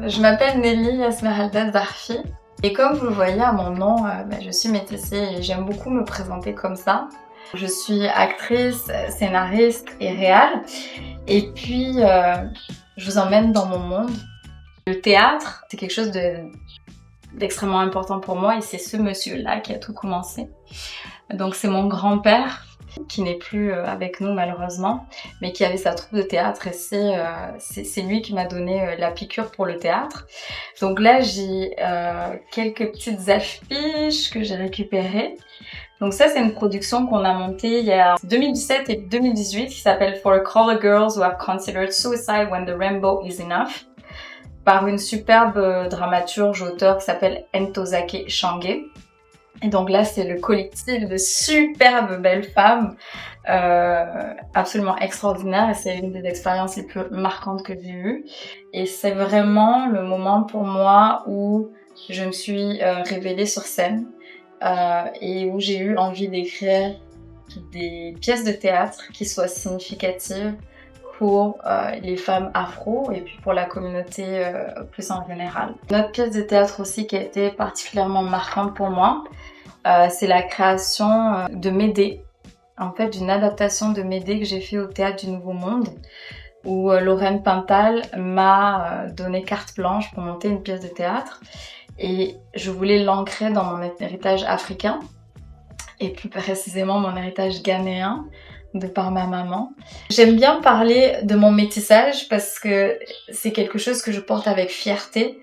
Je m'appelle Nelly Esmeralda Zarfi et comme vous le voyez à mon nom, je suis métissée et j'aime beaucoup me présenter comme ça. Je suis actrice, scénariste et réal et puis je vous emmène dans mon monde. Le théâtre, c'est quelque chose d'extrêmement important pour moi et c'est ce monsieur-là qui a tout commencé. Donc c'est mon grand-père qui n'est plus avec nous malheureusement, mais qui avait sa troupe de théâtre et c'est lui qui m'a donné la piqûre pour le théâtre. Donc là j'ai quelques petites affiches que j'ai récupérées. Donc ça c'est une production qu'on a montée il y a 2017 et 2018 qui s'appelle For a Call of Girls Who Have Considered Suicide When the Rainbow Is Enough par une superbe dramaturge auteure qui s'appelle Ntozake Shange. Et donc là, c'est le collectif de superbes belles femmes absolument extraordinaires et c'est une des expériences les plus marquantes que j'ai eues. Et c'est vraiment le moment pour moi où je me suis révélée sur scène et où j'ai eu envie d'écrire des pièces de théâtre qui soient significatives pour les femmes afro et puis pour la communauté plus en général. Notre pièce de théâtre aussi qui a été particulièrement marquante pour moi, c'est la création de Médée, en fait d'une adaptation de Médée que j'ai fait au Théâtre du Nouveau Monde où Lorraine Pintal m'a donné carte blanche pour monter une pièce de théâtre et je voulais l'ancrer dans mon héritage africain et plus précisément mon héritage ghanéen de par ma maman. J'aime bien parler de mon métissage parce que c'est quelque chose que je porte avec fierté.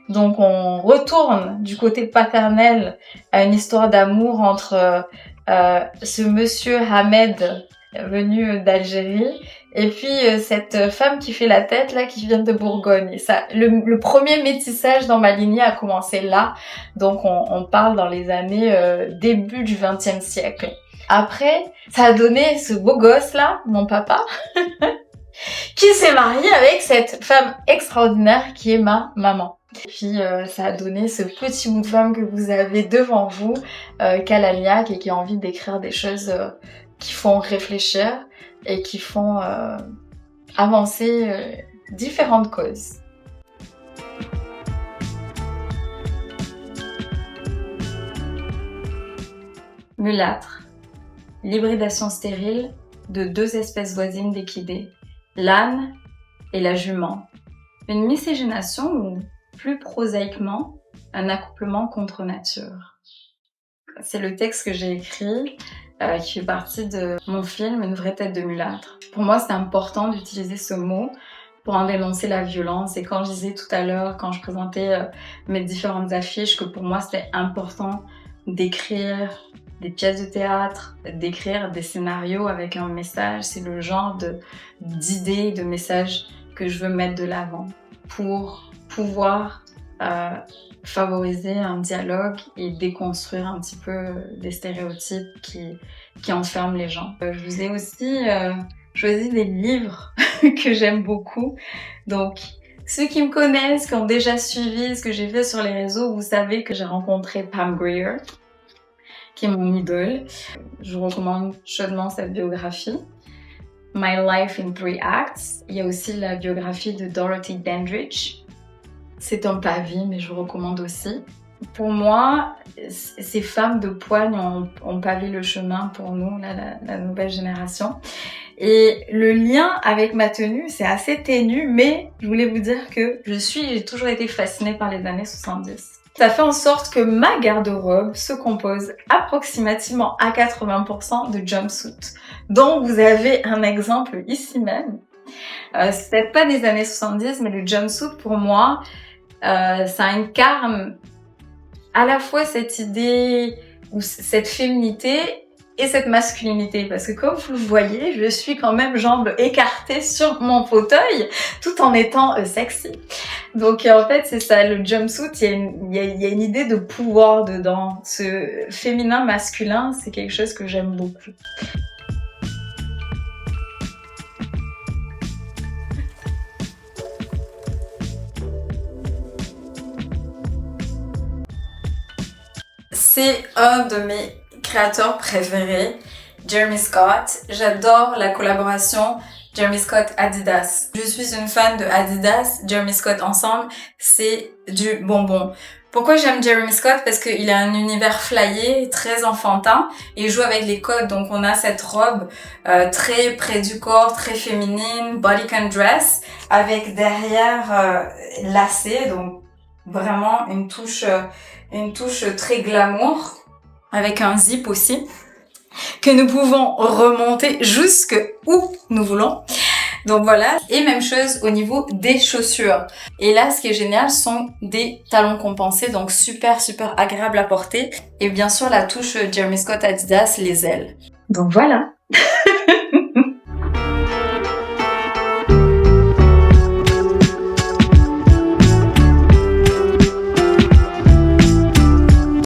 Donc on retourne du côté paternel à une histoire d'amour entre ce monsieur Ahmed venu d'Algérie et puis cette femme qui fait la tête là qui vient de Bourgogne. Et ça, le premier métissage dans ma lignée a commencé là. Donc on parle dans les années début du XXe siècle. Après, ça a donné ce beau gosse là, mon papa, qui s'est marié avec cette femme extraordinaire qui est ma maman. Et puis ça a donné ce petit bout de femme que vous avez devant vous, Kalaniak, et qui a envie d'écrire des choses qui font réfléchir et qui font avancer différentes causes. Mulâtre. L'hybridation stérile de deux espèces voisines d'équidés, l'âne et la jument. Une miscégénation ou, plus prosaïquement, un accouplement contre nature. C'est le texte que j'ai écrit qui fait partie de mon film Une vraie tête de mulâtre. Pour moi, c'est important d'utiliser ce mot pour en dénoncer la violence. Et quand je disais tout à l'heure, quand je présentais mes différentes affiches, que pour moi, c'était important d'écrire des pièces de théâtre, d'écrire des scénarios avec un message. C'est le genre d'idées, de messages que je veux mettre de l'avant pour pouvoir favoriser un dialogue et déconstruire un petit peu des stéréotypes qui enferment les gens. Je vous ai aussi choisi des livres que j'aime beaucoup. Donc, ceux qui me connaissent, qui ont déjà suivi ce que j'ai fait sur les réseaux, vous savez que j'ai rencontré Pam Grier, qui est mon idole. Je vous recommande chaudement cette biographie. My Life in 3 Acts. Il y a aussi la biographie de Dorothy Dandridge. C'est un pavé, mais je vous recommande aussi. Pour moi, ces femmes de poigne ont pavé le chemin pour nous, la nouvelle génération. Et le lien avec ma tenue, c'est assez ténu, mais je voulais vous dire que j'ai toujours été fascinée par les années 70. Ça fait en sorte que ma garde-robe se compose approximativement à 80% de jumpsuits, dont vous avez un exemple ici même. C'est peut-être pas des années 70, mais le jumpsuit pour moi, ça incarne à la fois cette idée ou cette féminité et cette masculinité, parce que comme vous le voyez, je suis quand même jambes écartées sur mon fauteuil, tout en étant sexy. Donc en fait c'est ça, le jumpsuit, il y a une idée de pouvoir dedans. Ce féminin masculin, c'est quelque chose que j'aime beaucoup. C'est un de mes créateurs préférés, Jeremy Scott. J'adore la collaboration Jeremy Scott, Adidas. Je suis une fan de Adidas, Jeremy Scott ensemble, c'est du bonbon. Pourquoi j'aime Jeremy Scott? Parce qu'il a un univers flyé, très enfantin, et il joue avec les codes. Donc on a cette robe très près du corps, très féminine, bodycon dress, avec derrière lacé, donc vraiment une touche très glamour, avec un zip aussi, que nous pouvons remonter jusque où nous voulons. Donc voilà, et même chose au niveau des chaussures. Et là, ce qui est génial, sont des talons compensés, donc super agréable à porter. Et bien sûr, la touche Jeremy Scott Adidas, les ailes. Donc voilà.